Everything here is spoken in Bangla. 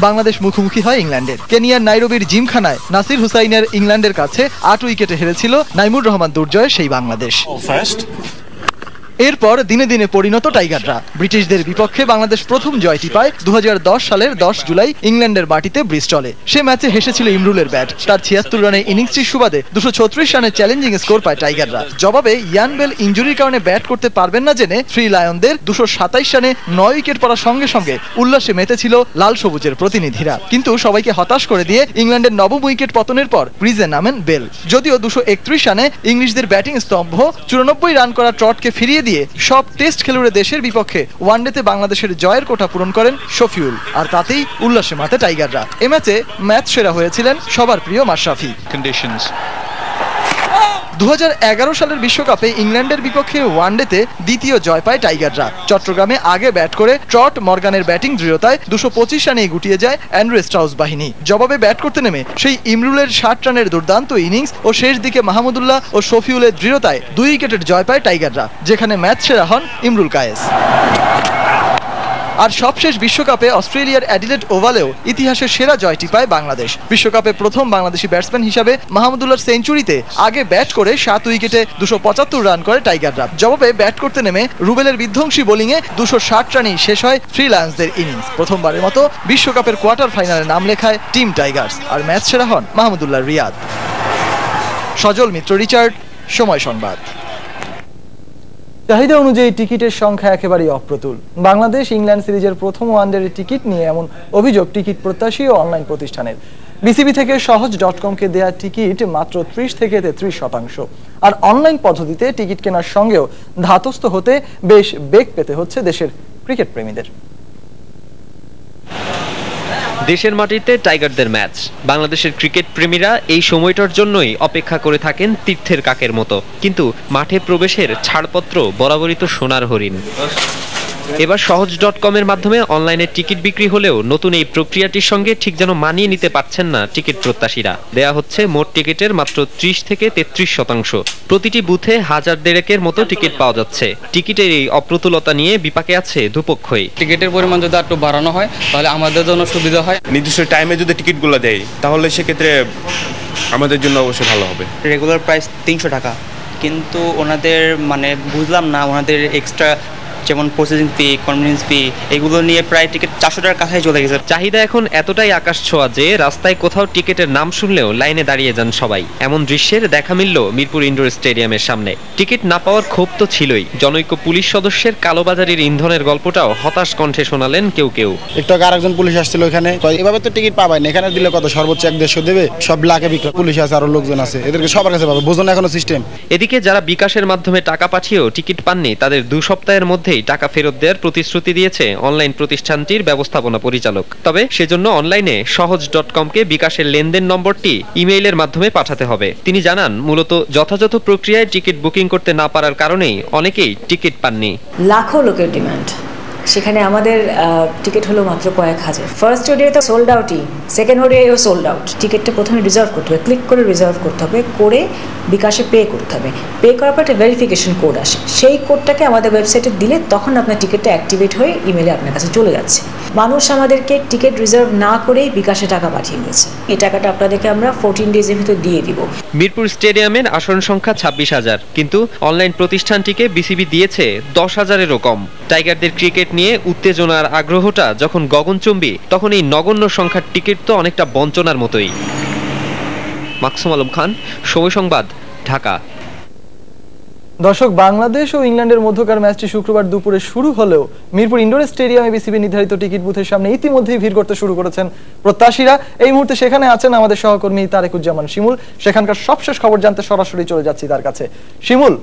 বাংলাদেশ মুখোমুখি হয় ইংল্যান্ডের। কেনিয়ার নাইরোবির জিমখানায় নাসির হুসাইনের ইংল্যান্ডের কাছে 8 উইকেটে হেরেছিল নাইমুর রহমান দুর্জয়ের সেই বাংলাদেশ। এরপর দিনে দিনে পরিণত টাইগাররা। ব্রিটিশদের বিপক্ষে বাংলাদেশ প্রথম জয়টি পায় 2010 সালের 10 জুলাই ইংল্যান্ডের মাটিতে ব্রিস্টলে। সে ম্যাচে হেসেছিল ইমরুলের ব্যাট। তার 76 রানের ইনিংসটির সুবাদে 236 রানের চ্যালেঞ্জিং স্কোর পায় টাইগাররা। জবাবে ইয়ান বেল ইনজুরির কারণে ব্যাট করতে পারবেন না জেনে থ্রি লায়নদের 227 রানে 9 উইকেট পড়ার সঙ্গে সঙ্গে উল্লাসে মেতেছিল লাল সবুজের প্রতিনিধিরা। কিন্তু সবাইকে হতাশ করে দিয়ে ইংল্যান্ডের নবম উইকেট পতনের পর ক্রিজে নামেন বেল। যদিও 231 রানে ইংলিশদের ব্যাটিং স্তম্ভ 94 রান করা ট্রটকে ফিরিয়ে দিয়ে সব টেস্ট খেলুড়ে দেশের বিপক্ষে ওয়ানডেতে বাংলাদেশের জয়ের কোটা পূরণ করেন শফিউল। আর তাতেই উল্লাসে মাতে টাইগাররা। এ ম্যাচে ম্যাচ সেরা হয়েছিলেন সবার প্রিয় মাশরাফি। 2011 সালের বিশ্বকাপে ইংল্যান্ডের বিপক্ষে ওয়ানডেতে দ্বিতীয় জয় পায় টাইগাররা। চট্টগ্রামে আগে ব্যাট করে ট্রট মর্গানের ব্যাটিং দৃঢ়তায় 225 রানে গুটিয়ে যায় অ্যান্ড্রু স্ট্রাউস বাহিনী। জবাবে ব্যাট করতে নেমে সেই ইমরুলের 60 রানের দুর্দান্ত ইনিংস ও শেষ দিকে মাহমুদুল্লাহ ও শফিউলের দৃঢ়তায় 2 উইকেটের জয় পায় টাইগাররা, যেখানে ম্যাচ সেরা হন ইমরুল কায়েস। আর সবশেষ বিশ্বকাপে অস্ট্রেলিয়ার অ্যাডিলেড ওভালেও ইতিহাসের সেরা জয়টি পায় বাংলাদেশ। বিশ্বকাপে প্রথম বাংলাদেশি ব্যাটসম্যান হিসাবে মাহমুদুল্লাহর সেঞ্চুরিতে আগে ব্যাট করে 7 উইকেটে 275 রান করে টাইগাররা। জবাবে ব্যাট করতে নেমে রুবেলের বিধ্বংসী বোলিংয়ে 260 রানেই শেষ হয় থ্রি লায়ন্সদের ইনিংস। প্রথমবারের মতো বিশ্বকাপের কোয়ার্টার ফাইনালে নাম লেখায় টিম টাইগার্স। আর ম্যাচ সেরা হন মাহমুদুল্লাহ রিয়াদ। সজল মিত্র রিচার্ড, সময় সংবাদ। চাহিদা অনুযায়ী টিকিটের সংখ্যা একেবারেই অপ্রতুল। বাংলাদেশ ইংল্যান্ড সিরিজের প্রথম ওয়ানডের টিকিট নিয়ে এমন অভিযোগ টিকিট প্রত্যাশী ও অনলাইন প্রতিষ্ঠানের। বিসিবি থেকে সহজ.কমকে দেয়া টিকিট মাত্র 30 থেকে 33%। আর অনলাইন পদ্ধতিতে টিকিট কেনার সঙ্গেও ধাতস্থ হতে বেশ বেগ পেতে হচ্ছে দেশের ক্রিকেট প্রেমীদের। দেশের মাটিতে টাইগারদের ম্যাচ। বাংলাদেশের ক্রিকেট প্রেমীরা এই সময়টার জন্যই অপেক্ষা করে থাকেন তীর্থের কাকের মতো। কিন্তু মাঠে প্রবেশের ছাড়পত্র বরাবরই তো সোনার হরিণ। এবার সহজ.কমের মাধ্যমে অনলাইনে টিকিট বিক্রি হলেও নতুন এই প্রক্রিয়াটির সঙ্গে ঠিক যেন মানিয়ে নিতে পারছেন না টিকিট প্রত্যাশীরা। দেয়া হচ্ছে মোট টিকিটের মাত্র 30 থেকে 33%। প্রতিটি বুথে 1000 দেড়েকের মতো টিকিট পাওয়া যাচ্ছে। টিকিটের এই অপ্রতুলতা নিয়ে বিপাকে আছে দুপক্ষই। টিকিটের পরিমাণ যদি একটু বাড়ানো হয় তাহলে আমাদের জন্য সুবিধা হয়। নির্দিষ্ট টাইমে যদি টিকিটগুলো দেয় তাহলে সেক্ষেত্রে আমাদের জন্য অবশ্যই ভালো হবে। রেগুলার প্রাইস 300 টাকা, কিন্তু ওনাদের বুঝলাম না, ওনাদের এক্সট্রা যেমন প্রসেসিং ফি, কনভেনিয়েন্স ফি, এগুলো নিয়ে প্রায় টিকিট 400 টাকার কাছাই চলে গেছে। চাহিদা এখন এতটাই আকাশ ছোঁয়া যে রাস্তায় কোথাও টিকিটের নাম শুনলেও লাইনে দাঁড়িয়ে যান সবাই। এমন দৃশ্যের দেখা মিলল মিরপুর ইনডোর স্টেডিয়ামের সামনে। টিকিট না পাওয়ার ক্ষোভ তো ছিলই, জনৈক পুলিশ সদস্যের কালোবাজারির ইন্ধনের গল্পটাও হতাশ কণ্ঠে শোনালেন কেউ কেউ। একটু আগে আরেকজন পুলিশ আসছিল এখানে, এভাবে তো টিকিট পাবাই না, এখানে দিলে কত সর্বোচ্চ 150 দেবে, সব লাখে বিক্রি। পুলিশ আছে, আরো লোকজন আছে, এদেরকে সবার কাছে পাবে, বোঝো না এখনো সিস্টেম। এদিকে যারা বিকাশের মাধ্যমে টাকা পাঠিয়েও টিকিট পাননি তাদের 2 সপ্তাহের মধ্যেই টাকা ফেরত দেওয়ার প্রতিশ্রুতি দিয়েছে অনলাইন প্রতিষ্ঠানটির ব্যবস্থাপনা পরিচালক। তবে সেজন্য অনলাইনে সহজ.কমকে বিকাশের লেনদেন নম্বরটি ইমেইলের মাধ্যমে পাঠাতে হবে। তিনি জানান, মূলত যথাযথ প্রক্রিয়ায় টিকিট বুকিং করতে না পারার কারণেই অনেকেই টিকিট পাননি। লাখো লোকের ডিমান্ড, সেখানে আমাদের টিকিট হলো মাত্র কয়েক হাজার। ফার্স্ট ওডিআই তো সোল্ড আউটই, সেকেন্ড ওডিআইও সোল্ড আউট। টিকিটটা প্রথমে রিজার্ভ করতে হবে, ক্লিক করে রিজার্ভ করতে হবে, করে বিকাশে পে করতে হবে। পে করার পর একটা ভেরিফিকেশন কোড আসে, সেই কোডটাকে আমাদের ওয়েবসাইটে দিলে তখন আপনার টিকিটটা অ্যাক্টিভেট হয়ে ইমেলে আপনার কাছে চলে যাচ্ছে। মানুষ আমাদেরকে টিকিট রিজার্ভ না করেই বিকাশে টাকা পাঠিয়ে দিয়েছে। এই টাকাটা আপনাদেরকে আমরা 14 ডেজের ভিতর দিয়ে দিব। মিরপুর স্টেডিয়ামের আসন সংখ্যা 26,000, কিন্তু অনলাইন প্রতিষ্ঠানটিকে বিসিবি দিয়েছে 10,000-এরও কম। টাইগারদের ক্রিকেট নিয়ে উত্তেজনার আগ্রহটা যখন গগনচুম্বী, তখন এই নগণ্য সংখ্যার টিকিট তো অনেকটা বঞ্চনার মতোই। মাকসুম আলম খান, সময় সংবাদ, ঢাকা। দর্শক, বাংলাদেশ ও ইংল্যান্ডের মধ্যকার ম্যাচটি শুক্রবার দুপুরে শুরু হলেও মিরপুর ইনডোর স্টেডিয়ামে বিসিবি নির্ধারিত টিকিট বুথের সামনে ইতিমধ্যেই ভিড় করতে শুরু করেছেন প্রত্যাশীরা। এই মুহূর্তে সেখানে আছেন আমাদের সহকর্মী তারেকুজ্জামান শিমুল। সেখানকার সবশেষ খবর জানতে সরাসরি চলে যাচ্ছি তার কাছে। শিমুল,